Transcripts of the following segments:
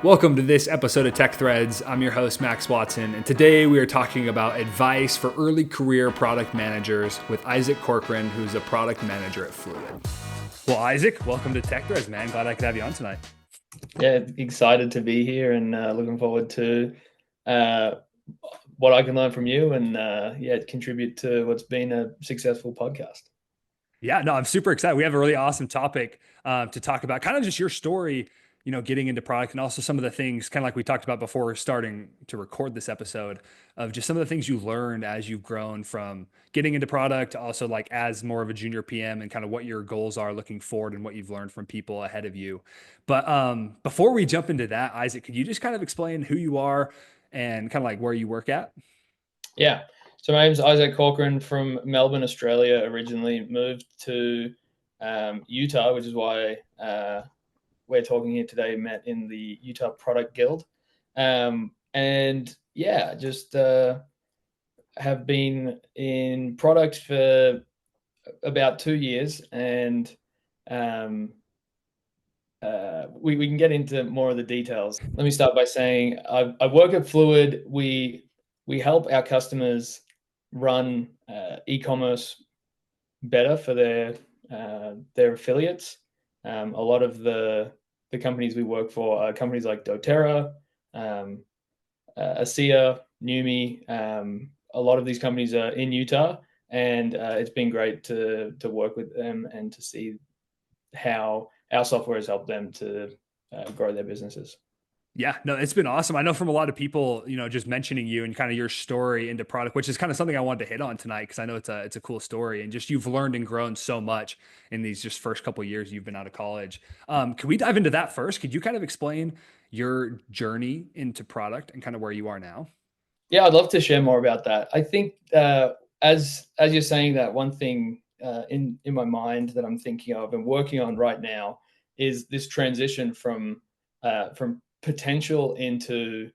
Welcome to this episode of Tech Threads. I'm your host, Max Watson, and today we are talking about advice for early career product managers with Isaac Corcoran, who's a product manager at Fluid. Well, Isaac, welcome to Tech Threads, man. Glad I could have you on tonight. Yeah, excited to be here and looking forward to what I can learn from you and contribute to what's been a successful podcast. Yeah, no, I'm super excited. We have a really awesome topic to talk about, kind of just your story, getting into product and also some of the things, kind of like we talked about before starting to record this episode, of just some of the things you learned as you've grown from getting into product, also like as more of a junior PM and kind of what your goals are looking forward and what you've learned from people ahead of you. But before we jump into that, Isaac, could you just kind of explain who you are and kind of like where you work at? Yeah. So my name's Isaac Corcoran from Melbourne, Australia. Originally moved to Utah, which is why we're talking here today. Met in the Utah Product Guild, just have been in product for about 2 years, and we can get into more of the details. Let me start by saying I work at Fluid. We help our customers run e-commerce better for their affiliates. A lot of the companies we work for are companies like doTERRA, ASEA, Numi. A lot of these companies are in Utah, and it's been great to work with them and to see how our software has helped them to grow their businesses. Yeah, no, it's been awesome. I know from a lot of people, just mentioning you and kind of your story into product, which is kind of something I wanted to hit on tonight because I know it's a cool story and just you've learned and grown so much in these just first couple of years you've been out of college. Could we dive into that first? Could you kind of explain your journey into product and kind of where you are now? Yeah, I'd love to share more about that. I think as you're saying that, one thing in my mind that I'm thinking of and working on right now is this transition from potential into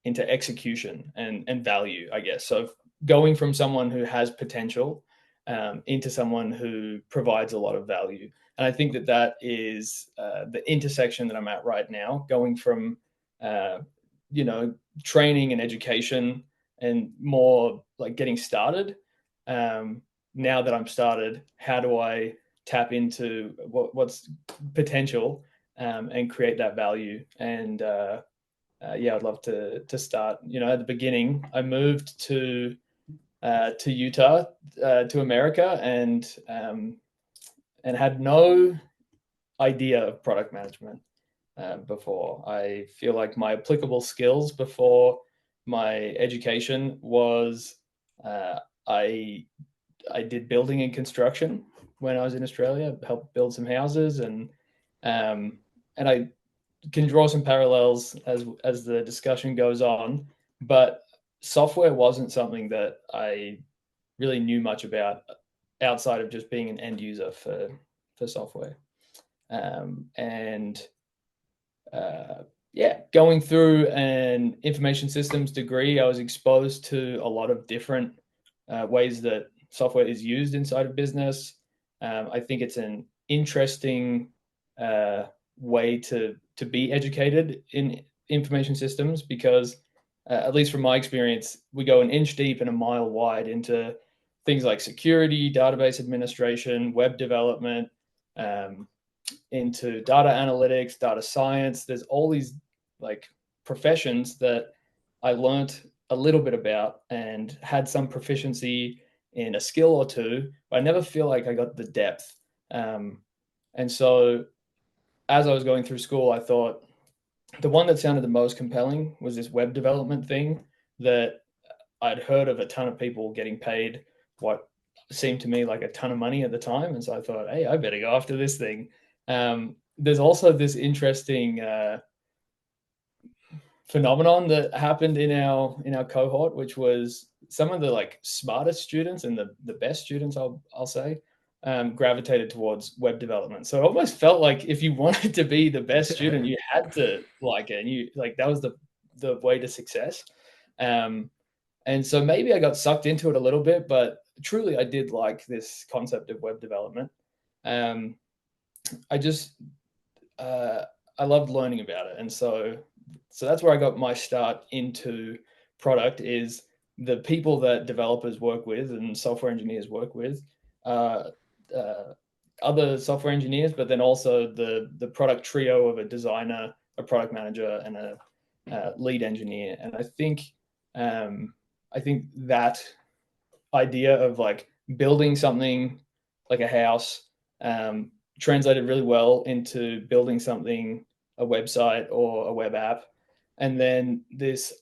execution and value, I guess. So going from someone who has potential into someone who provides a lot of value. And I think that is the intersection that I'm at right now, going from training and education and more like getting started. Now that I'm started, how do I tap into what's potential and create that value? And I'd love to start. At the beginning, I moved to Utah, to America, and had no idea of product management before. I feel like my applicable skills before my education was I did building and construction when I was in Australia, helped build some houses, and I can draw some parallels as the discussion goes on. But software wasn't something that I really knew much about outside of just being an end user for software. And going through an information systems degree, I was exposed to a lot of different ways that software is used inside of business. I think it's an interesting way to be educated in information systems because, at least from my experience, we go an inch deep and a mile wide into things like security, database administration, web development, into data analytics, data science. There's all these like professions that I learned a little bit about and had some proficiency in a skill or two, but I never feel like I got the depth. And so as I was going through school, I thought the one that sounded the most compelling was this web development thing that I'd heard of a ton of people getting paid what seemed to me like a ton of money at the time. And so I thought, hey, I better go after this thing. There's also this interesting phenomenon that happened in our cohort, which was some of the like smartest students and the best students, I'll say, gravitated towards web development. So it almost felt like if you wanted to be the best student, you had to like it, and you like that was the way to success. And so maybe I got sucked into it a little bit, but truly I did like this concept of web development. I just I loved learning about it. And so that's where I got my start into product, is the people that developers work with and software engineers work with, uh, uh, other software engineers, but then also the product trio of a designer, a product manager, and a lead engineer. And I think that idea of like building something like a house um, translated really well into building something, a website or a web app. And then this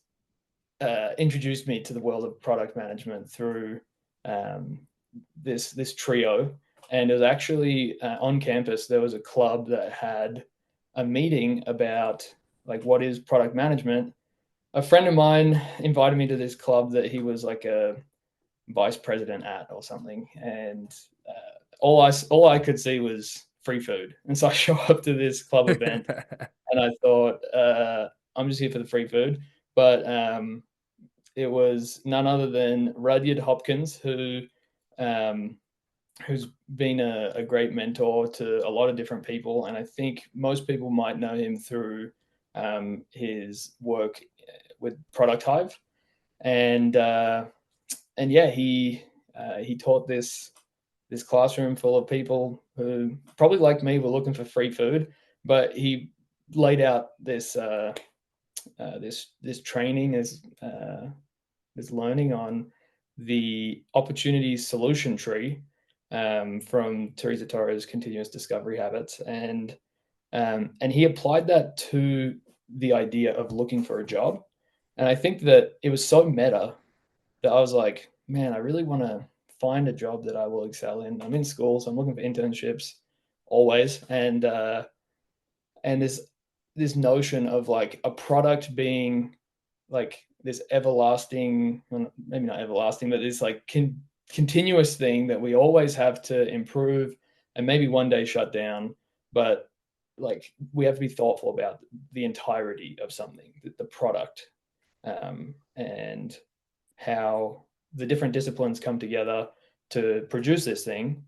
introduced me to the world of product management through um, this trio. And it was actually on campus. There was a club that had a meeting about like what is product management. A friend of mine invited me to this club that he was like a vice president at or something, and all I could see was free food. And so I show up to this club event, and I thought I'm just here for the free food. But it was none other than Rudyard Hopkins, um, who's been a great mentor to a lot of different people, and I think most people might know him through his work with Product Hive. And and yeah, he taught this classroom full of people who probably like me were looking for free food, but he laid out this training, this learning on the opportunity solution tree from Teresa Torres' continuous discovery habits, and he applied that to the idea of looking for a job. And I think that it was so meta that I was like, man, I really want to find a job that I will excel in. I'm in school, so I'm looking for internships always, and this notion of like a product being like this everlasting, well, maybe not everlasting, but this like continuous thing that we always have to improve and maybe one day shut down. But like we have to be thoughtful about the entirety of something, the product, and how the different disciplines come together to produce this thing.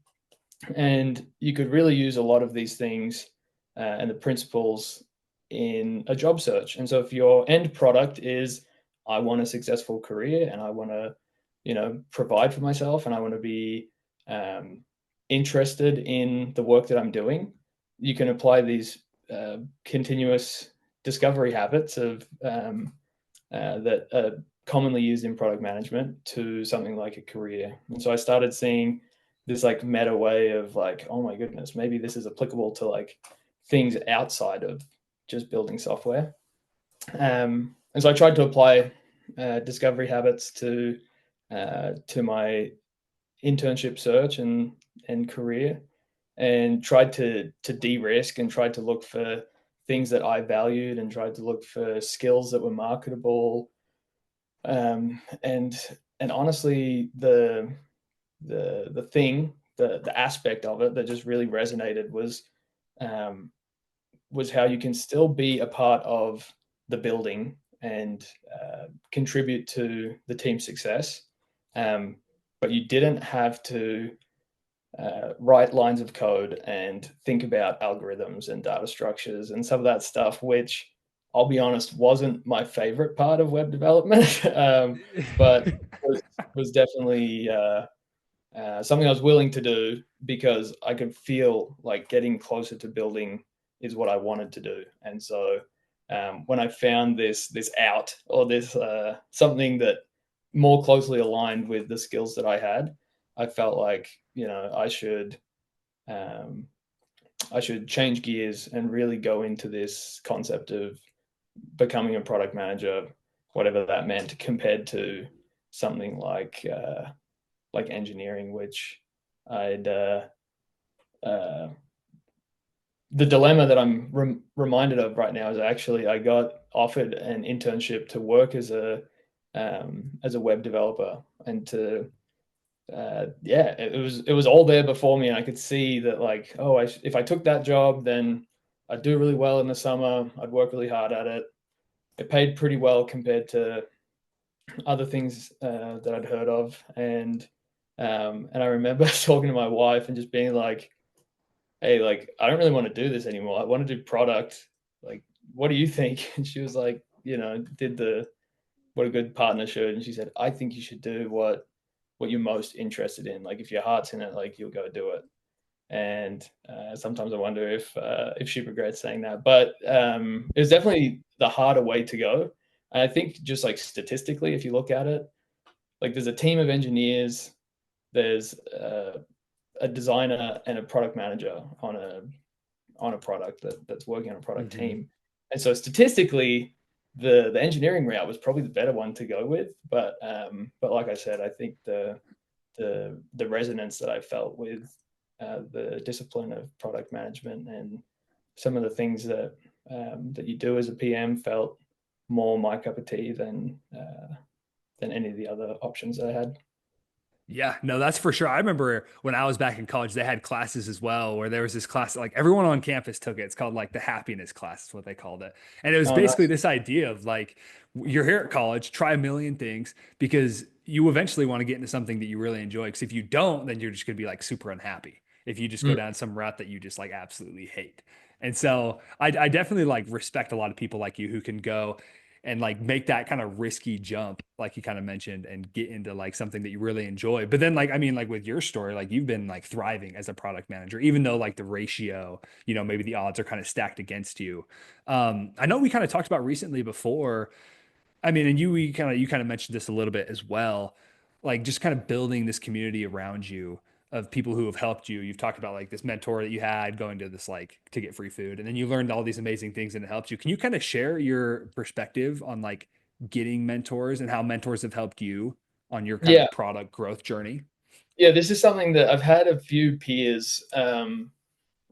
And you could really use a lot of these things and the principles in a job search. And so if your end product is, I want a successful career and I want to, provide for myself and I want to be interested in the work that I'm doing, you can apply these continuous discovery habits of that are commonly used in product management to something like a career. And so I started seeing this like meta way of like, oh my goodness, maybe this is applicable to like things outside of just building software. And so I tried to apply discovery habits to my internship search and career, and tried to de-risk and tried to look for things that I valued and tried to look for skills that were marketable. And honestly, the aspect of it that just really resonated was how you can still be a part of the building and contribute to the team's success, but you didn't have to write lines of code and think about algorithms and data structures and some of that stuff, which I'll be honest wasn't my favorite part of web development, but was definitely something I was willing to do because I could feel like getting closer to building is what I wanted to do. And so when I found this out, or this something that more closely aligned with the skills that I had, I felt like um, I should change gears and really go into this concept of becoming a product manager, whatever that meant, compared to something like engineering, which I'd the dilemma that I'm reminded of right now is actually I got offered an internship to work as a web developer, and to yeah, it was all there before me, and I could see that like, oh, if I took that job, then I'd do really well in the summer. I'd work really hard at it. It paid pretty well compared to other things that I'd heard of, and I remember talking to my wife and just being like, hey, like I don't really want to do this anymore. I want to do product. like, what do you think? And she was like, did the what a good partner should. And she said, I think you should do what you're most interested in. Like if your heart's in it, like you'll go do it. And sometimes I wonder if she regrets saying that. But it was definitely the harder way to go. And I think just like statistically, if you look at it, like there's a team of engineers, there's a designer and a product manager on a product that's working on a product Hmm. team. And so statistically, the engineering route was probably the better one to go with. But like I said, I think the resonance that I felt with the discipline of product management and some of the things that you do as a PM felt more my cup of tea than any of the other options that I had. Yeah, no, that's for sure. I remember when I was back in college, they had classes as well where there was this class, like everyone on campus took it. It's called like the happiness class, is what they called it. And it was Oh, basically nice. this idea of like, you're here at college, try a million things because you eventually want to get into something that you really enjoy. Because if you don't, then you're just going to be like super unhappy if you just go Mm. down some route that you just like absolutely hate. And so I definitely like respect a lot of people like you who can go and like make that kind of risky jump like you kind of mentioned and get into like something that you really enjoy. But then like I mean like with your story, like you've been like thriving as a product manager even though like the ratio, maybe the odds are kind of stacked against you. I know we kind of talked about recently before, I mean, and you kind of mentioned this a little bit as well, like just kind of building this community around you of people who have helped you. You've talked about like this mentor that you had going to this like to get free food, and then you learned all these amazing things and it helped you. Can you kind of share your perspective on like getting mentors and how mentors have helped you on your kind Yeah, of product growth journey? yeah. This is something that I've had a few peers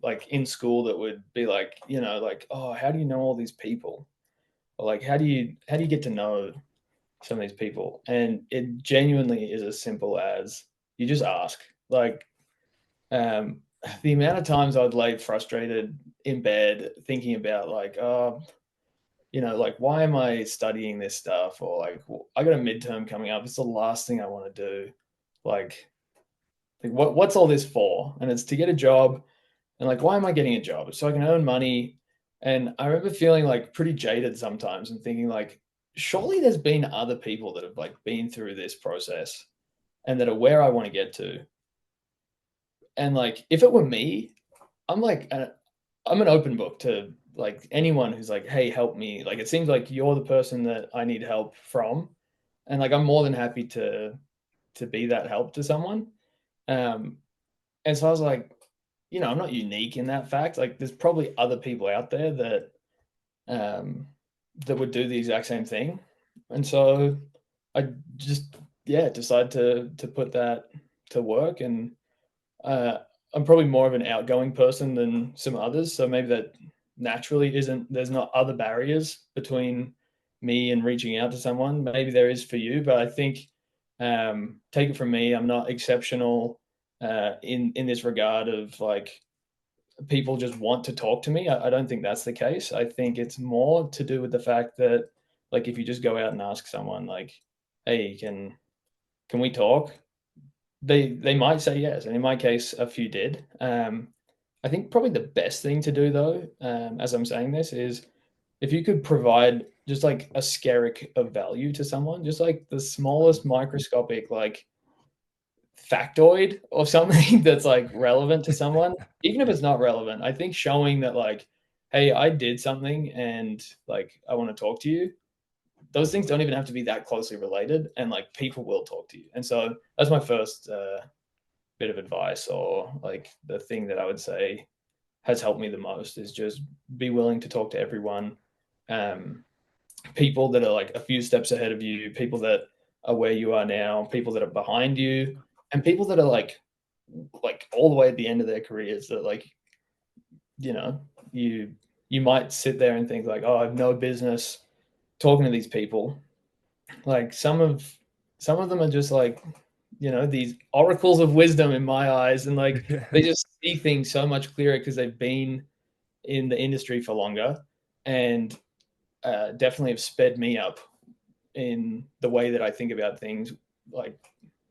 like in school that would be like, like, oh, how do you know all these people? Or like, how do you get to know some of these people? And it genuinely is as simple as you just ask. Like, um, the amount of times I'd lay frustrated in bed thinking about like, oh, like why am I studying this stuff? Or like, I got a midterm coming up. It's the last thing I want to do. Like, what's all this for? And it's to get a job. And like, why am I getting a job? So I can earn money. And I remember feeling like pretty jaded sometimes and thinking like, surely there's been other people that have like been through this process and that are where I want to get to. And like, if it were me, I'm like, I'm an open book to like anyone who's like, hey, help me. Like, it seems like you're the person that I need help from. And like, I'm more than happy to be that help to someone. Um, and so I was like, I'm not unique in that fact. Like, there's probably other people out there um, that would do the exact same thing. And so I just, yeah, decided to put that to work. And uh, I'm probably more of an outgoing person than some others. So maybe that naturally isn't, there's not other barriers between me and reaching out to someone. Maybe there is for you, but I think, take it from me, I'm not exceptional in this regard of like people just want to talk to me. I don't think that's the case. I think it's more to do with the fact that like if you just go out and ask someone like, hey, can we talk? They might say yes, and in my case, a few did. I think probably the best thing to do though, as I'm saying this, is if you could provide just like a skerrick of value to someone, just like the smallest microscopic like factoid or something that's like relevant to someone, even if it's not relevant, I think showing that like, hey, I did something and like I want to talk to you. Those things don't even have to be that closely related, and like people will talk to you. And so that's my first bit of advice, or like the thing that I would say has helped me the most is just be willing to talk to everyone. Um, People that are like a few steps ahead of you, people that are where you are now, people that are behind you, and people that are like all the way at the end of their careers that like, you know, you you might sit there and think like, oh, I have no business talking to these people. Like some of them are just like, these oracles of wisdom in my eyes, and like they just see things so much clearer because they've been in the industry for longer, and definitely have sped me up in the way that I think about things, like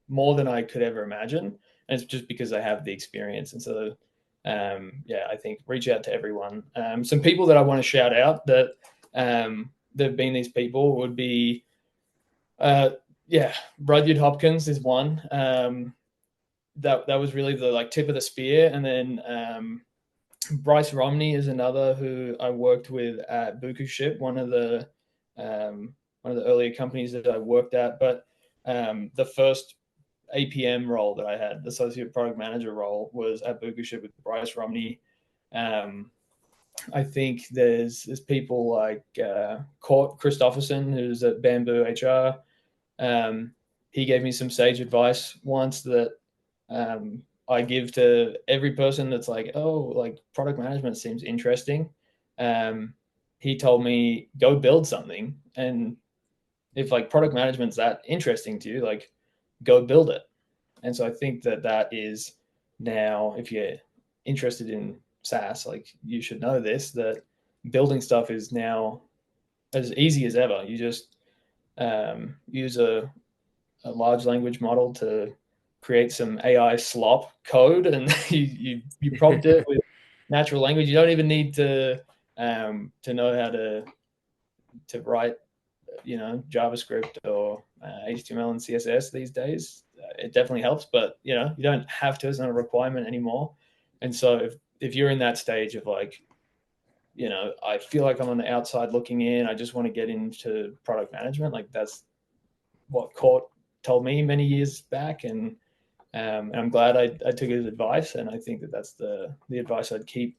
more than I could ever imagine. And it's just because I have the experience. And so yeah, I think reach out to everyone. Some people that I want to shout out that there've been these people would be, yeah, Rudyard Hopkins is one. That was really the like tip of the spear, and then Bryce Romney is another who I worked with at Buku Ship, one of the earlier companies that I worked at. But the first APM role that I had, the associate product manager role, was at Buku Ship with Bryce Romney. Um, I think there's people like Court Christopherson, who's at Bamboo HR. He gave me some sage advice once that I give to every person that's like, oh, like product management seems interesting. He told me, go build something. And if like product management's that interesting to you, like go build it. And so I think that that is now, if you're interested in SaaS, like you should know this, that building stuff is now as easy as ever. You just use a large language model to create some AI slop code, and you prompt it with natural language. You don't even need to know how to write, you know, JavaScript or HTML and CSS these days. It definitely helps, but you know, you don't have to. It's not a requirement anymore. And so if you're in that stage of like, you know, I feel like I'm on the outside looking in, I just want to get into product management, like that's what Court told me many years back, and I'm glad I took his advice, and I think that that's the advice I'd keep,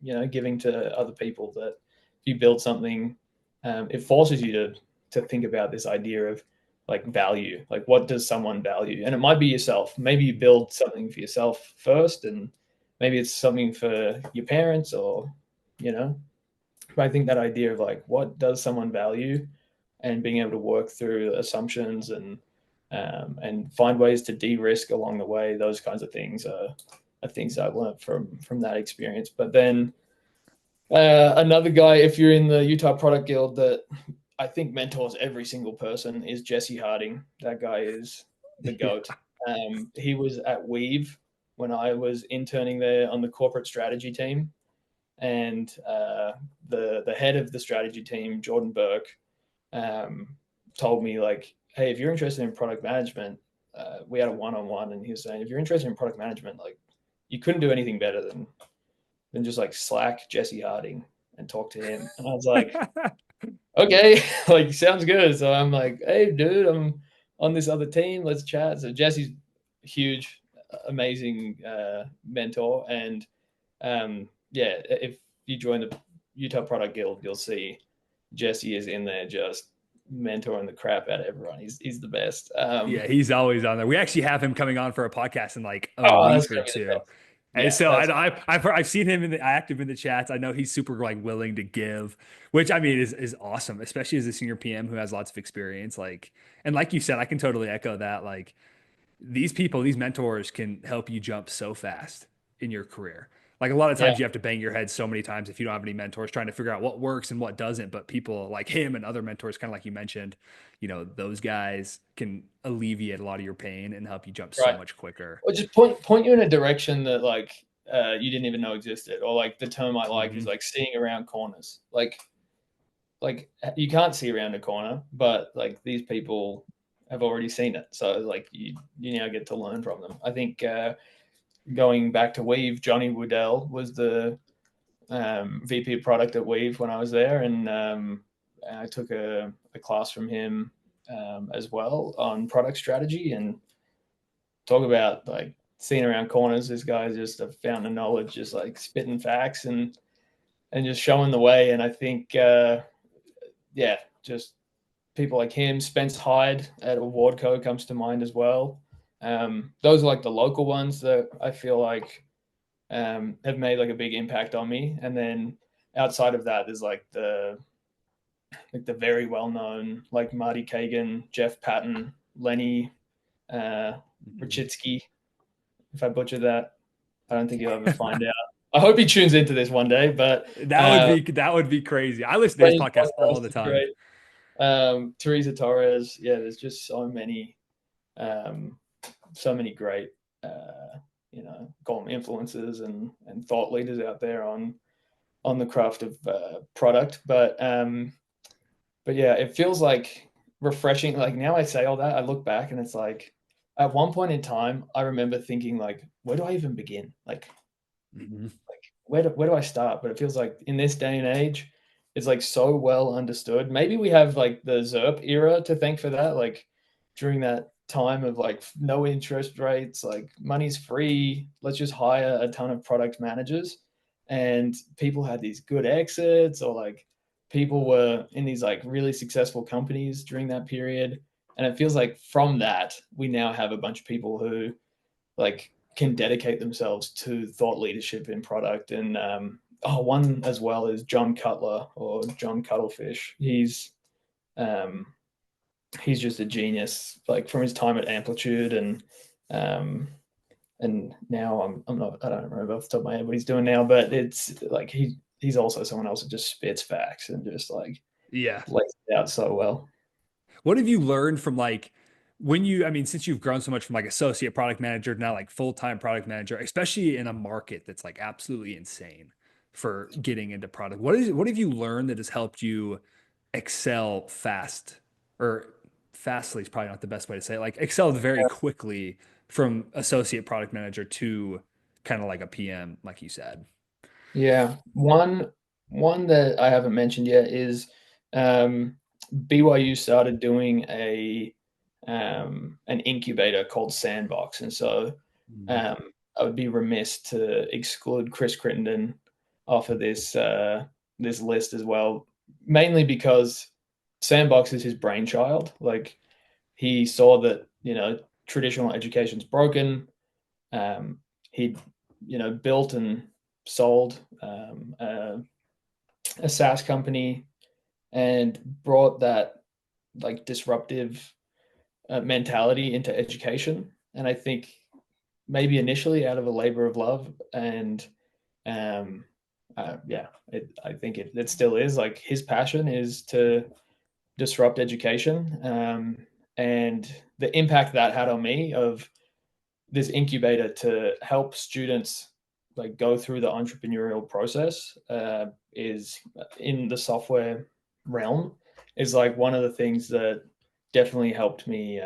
you know, giving to other people. That if you build something, it forces you to think about this idea of like value, like what does someone value, and it might be yourself. Maybe you build something for yourself first, and maybe it's something for your parents, or you know. But I think that idea of like what does someone value, and being able to work through assumptions and find ways to de-risk along the way. Those kinds of things are things I've learned from that experience. But then another guy, if you're in the Utah Product Guild, that I think mentors every single person is Jesse Harding. That guy is the goat. He was at Weave when I was interning there on the corporate strategy team, and the head of the strategy team, Jordan Burke, told me like, hey, if you're interested in product management, we had a one-on-one, and he was saying, if you're interested in product management, like you couldn't do anything better than just like Slack Jesse Harding and talk to him. And I was like, okay, like sounds good. So I'm like, hey, dude, I'm on this other team. Let's chat. So Jesse's huge, amazing mentor, and yeah, if you join the Utah Product Guild, you'll see Jesse is in there just mentoring the crap out of everyone. He's the best. Yeah, he's always on there. We actually have him coming on for a podcast in like a Oh, that's week or gonna be the two. best. And Yeah, so that's I've seen him in the active in the chats. I know he's super like willing to give, which I mean is awesome, especially as a senior PM who has lots of experience. Like, and like you said, I can totally echo that. Like these people, these mentors can help you jump so fast in your career. Like a lot of yeah, times you have to bang your head so many times if you don't have any mentors trying to figure out what works and what doesn't. But people like him and other mentors, kind of like you mentioned, you know, those guys can alleviate a lot of your pain and help you jump so right. much quicker. Or just point you in a direction that like you didn't even know existed, or like the term I like is Hmm. like seeing around corners. Like you can't see around a corner, but like these people have already seen it, so like you now get to learn from them. I think going back to Weave, Johnny Woodell was the VP of product at Weave when I was there, and I took a class from him as well on product strategy. And talk about like seeing around corners. This guy's just a fountain of knowledge, just like spitting facts and just showing the way. And I think yeah, just people like him. Spence Hyde at Awardco comes to mind as well. Those are like the local ones that I feel like have made like a big impact on me. And then outside of that, there's like the very well known like Marty Kagan, Jeff Patton, Lenny uh, Hmm. Rachitsky. If I butcher that, I don't think you'll ever find out. I hope he tunes into this one day. But That would be crazy. I listen to his Lenny's podcast all podcast the is time. great. Teresa Torres. Yeah, there's just so many great. call them influencers and thought leaders out there on the craft of product. But yeah, it feels like refreshing. Like now I say all that, I look back and it's like at one point in time, I remember thinking like, where do I even begin? Mhm. Like where do I start? But it feels like in this day and age, it's like so well understood. Maybe we have like the ZERP era to thank for that. Like during that time of like no interest rates, like money's free. Let's just hire a ton of product managers, and people had these good exits, or like people were in these like really successful companies during that period. And it feels like from that, we now have a bunch of people who like can dedicate themselves to thought leadership in product. And one as well is John Cutler, or John Cuttlefish. Um, he's just a genius, like from his time at Amplitude, um, and now I don't remember off the top of my head what he's doing now, but it's like he's also someone else that just spits facts and just like Yeah. lays it out so well. What have you learned from like when you, I mean, since you've grown so much from like associate product manager to now like full-time product manager, especially in a market that's like absolutely insane for getting into product, what have you learned that has helped you excel fast, or fastly is probably not the best way to say it, like excel very quickly from associate product manager to kind of like a PM, like you said. Yeah, one that I haven't mentioned yet is um, BYU started doing a an incubator called Sandbox, and so Mm. um, I would be remiss to exclude Chris Crittenden off of this list as well, mainly because Sandbox is his brainchild. Like he saw that traditional education's broken. He built and sold a SaaS company and brought that like disruptive mentality into education. And I think maybe initially out of a labor of love, and um, yeah, I think it still is like his passion is to disrupt education, and the impact that had on me of this incubator to help students like go through the entrepreneurial process is in the software realm, is like one of the things that definitely helped me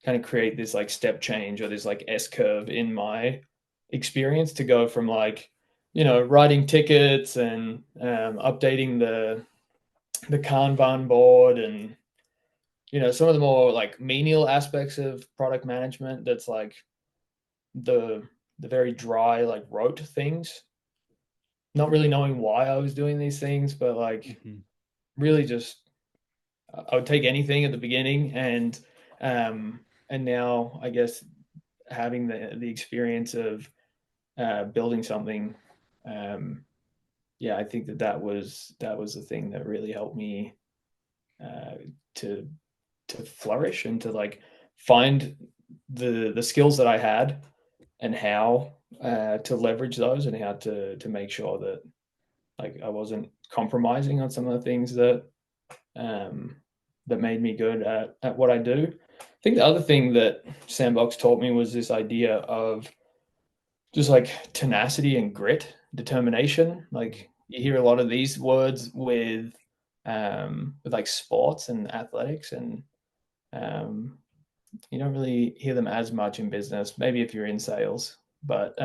kind of create this like step change, or this like S curve in my experience, to go from like writing tickets and updating the Kanban board, and some of the more like menial aspects of product management, that's like the the very dry like rote things, not really knowing why I was doing these things, but like Mhm. really just I would take anything at the beginning, and now I guess having the experience of building something, um, yeah, I think that was the thing that really helped me uh, to flourish and to like find the skills that I had, and how to leverage those, and how to make sure that like I wasn't compromising on some of the things um, that made me good at what I do. I think the other thing that Sandbox taught me was this idea of just like tenacity and grit, determination. Like you hear a lot of these words with like sports and athletics, and um, you don't really hear them as much in business. Maybe if you're in sales, but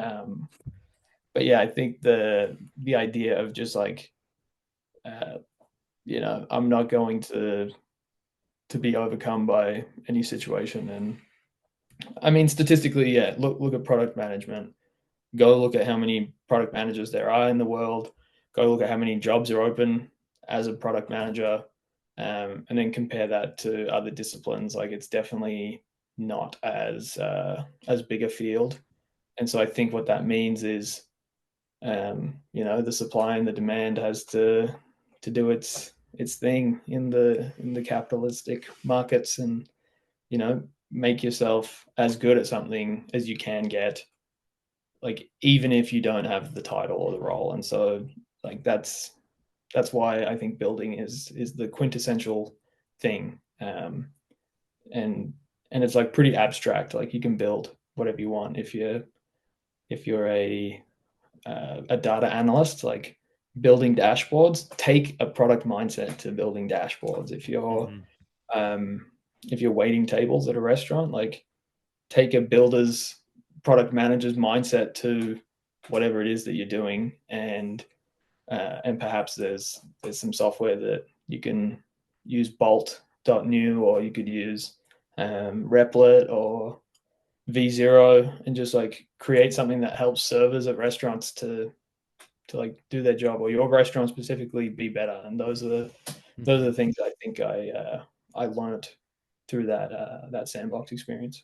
yeah, I think the idea of just like uh, I'm not going to be overcome by any situation. And I mean, statistically, yeah, look at product management. Go look at how many product managers there are in the world. Go look at how many jobs are open as a product manager, and then compare that to other disciplines. Like it's definitely not as big a field. And so I think what that means is the supply and the demand has to do its thing in the capitalistic markets, and make yourself as good at something as you can get, like even if you don't have the title or the role. And so like that's why I think building is the quintessential thing. And and it's like pretty abstract. Like you can build whatever you want if if you're a data analyst, like building dashboards, take a product mindset to building dashboards. Hmm. If you're waiting tables at a restaurant, like take a builder's product manager's mindset to whatever it is that you're doing, and perhaps there's some software that you can use Bolt.new, or you could use Replit or V0, and just like create something that helps servers at restaurants to like do their job, or your restaurant specifically be better. And those are the things I think I learned through that sandbox experience.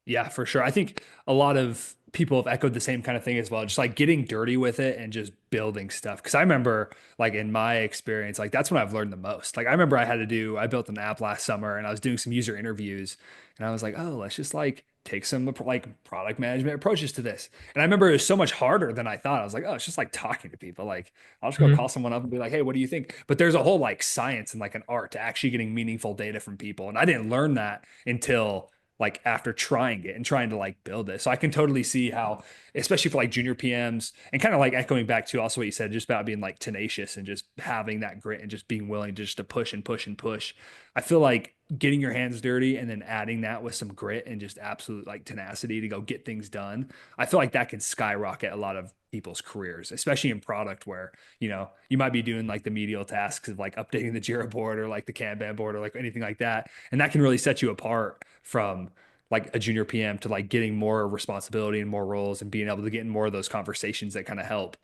Yeah, for sure. I think a lot of people have echoed the same kind of thing as well, just like getting dirty with it and just building stuff. Cause I remember like in my experience, like that's when I've learned the most. Like I remember I built an app last summer and I was doing some user interviews and I was like, oh, let's just like take some like product management approaches to this. And I remember it was so much harder than I thought. I was like, oh, it's just like talking to people. Like I'll just go call Mhm. someone up and be like, hey, what do you think? But there's a whole like science and like an art to actually getting meaningful data from people. And I didn't learn that until like after trying it and trying to like build it. So I can totally see how, especially for like junior PMs and kind of like echoing back to also what you said, just about being like tenacious and just having that grit and just being willing just to push and push and push. I feel like getting your hands dirty and then adding that with some grit and just absolute like tenacity to go get things done. I feel like that can skyrocket a lot of people's careers, especially in product where, you might be doing like the medial tasks of like updating the Jira board or like the Kanban board or like anything like that. And that can really set you apart from like a junior PM to like getting more responsibility and more roles and being able to get in more of those conversations that kind of help,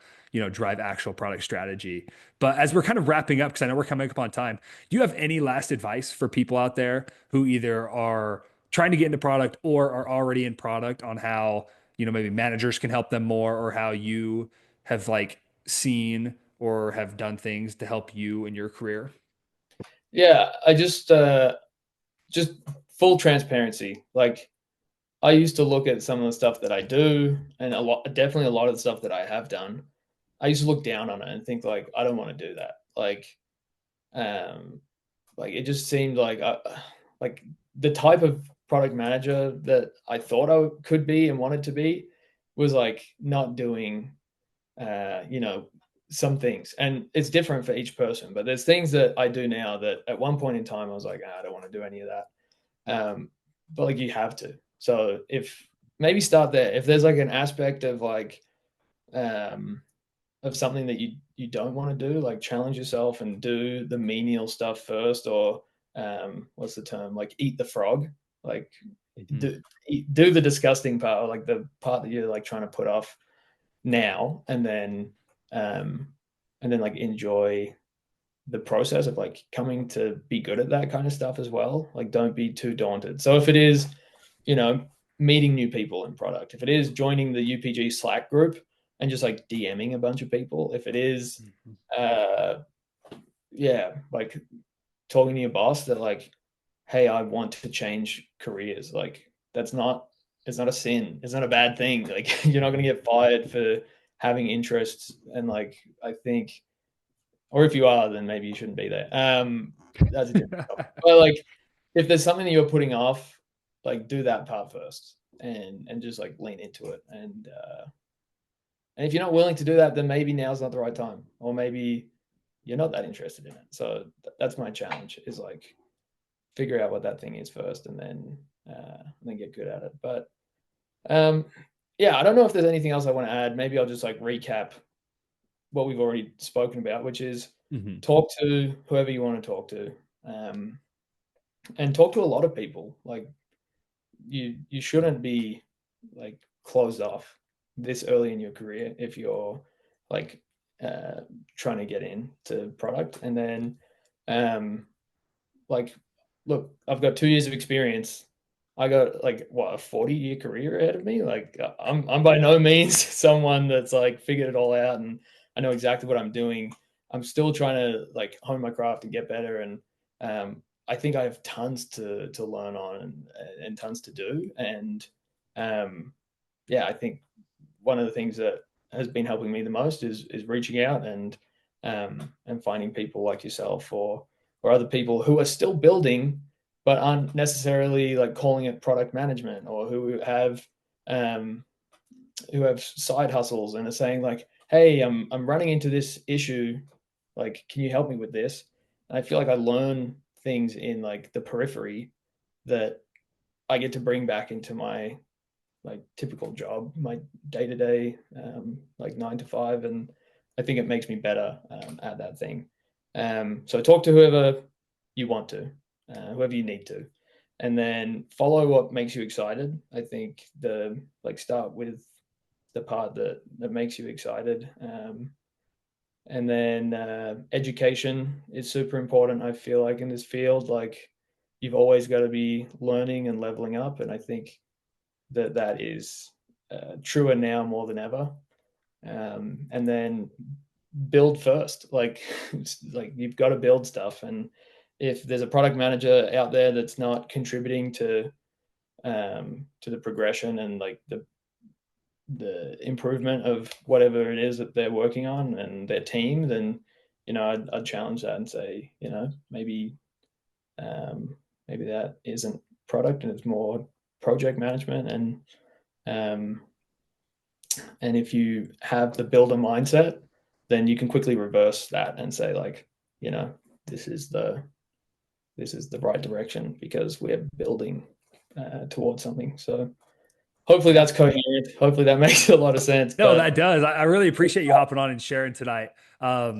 drive actual product strategy. But as we're kind of wrapping up, because I know we're coming up on time, do you have any last advice for people out there who either are trying to get into product or are already in product on how, maybe managers can help them more or how you have like seen or have done things to help you in your career? Yeah, I just full transparency. Like I used to look at some of the stuff that I do, and definitely a lot of the stuff that I have done. I used to look down on it and think like, I don't want to do that. Um, like it just seemed like the type of product manager that I thought I could be and wanted to be was like not doing, you know, some things. And it's different for each person, but there's things that I do now that at one point in time I was like, I don't want to do any of that. But like you have to. So if maybe start there. If there's like an aspect um, of something that you don't want to do, like challenge yourself and do the menial stuff first, or what's the term? Like eat the frog. Like Mhm. do the disgusting part, or like the part that you're like trying to put off now, um, and then like enjoy the process of like coming to be good at that kind of stuff as well. Like don't be too daunted. So if it is, you know, meeting new people in product, if it is joining the UPG Slack group and just like DMing a bunch of people, if it is Mhm. uh yeah, like talking to your boss that like, hey, I want to change careers. Like that's not it's not a sin. It's not a bad thing. Like you're not gonna Mhm. get fired for having interests, and like I think, or if you are, then maybe you shouldn't be there. That's a different topic. But like, if there's something that you're putting off, like do that part first, and just like lean into it. And if you're not willing to do that, then maybe now's not the right time, or maybe you're not that interested in it. So that's my challenge: is like figure out what that thing is first, and then get good at it. But um, yeah, I don't know if there's anything else I want to add. Maybe I'll just like recap what we've already spoken about, which is Mhm. talk to whoever you want to talk to, um, and talk to a lot of people. Like you shouldn't be like closed off this early in your career if you're like uh, trying to get into product. And then um, like, look, I've got 2 years of experience. I got like what, a 40-year career ahead of me. Like I'm by no means someone that's like figured it all out and I know exactly what I'm doing. I'm still trying to like hone my craft and get better. And I think I have tons to learn on, and tons to do. And um, yeah, I think one of the things that has been helping me the most is reaching out and finding people like yourself, or other people who are still building but aren't necessarily like calling it product management, or who have um, who have side hustles and are saying like, hey, I'm running into this issue, like, can you help me with this? And I feel like I learn things in like the periphery that I get to bring back into my like typical job, my day to day, like 9 to 5, and I think it makes me better at that thing. So talk to whoever you want to, whoever you need to, and then follow what makes you excited. I think the like start with the part that makes you excited, and then education is super important. I feel like in this field, like you've always got to be learning and leveling up, and I think that is truer now more than ever. And then build first, like like you've got to build stuff, and if there's a product manager out there that's not contributing to the progression and like the improvement of whatever it is that they're working on and their team, then I'd challenge that and say, maybe that isn't product and it's more project management. Um, and if you have the builder mindset, then you can quickly reverse that and say like, this is the right direction because we're building towards something. So hopefully that's coherent. Hopefully that makes a lot of sense. No, But that does. I really appreciate you hopping on and sharing tonight. I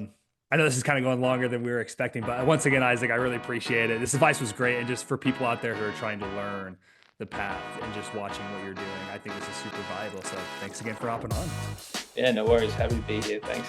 know this is kind of going longer than we were expecting, but once again, Isaac, I really appreciate it. This advice was great. And just for people out there who are trying to learn the path and just watching what you're doing, I think this is super valuable. So thanks again for hopping on. yeah, no worries. Happy to be here. Thanks.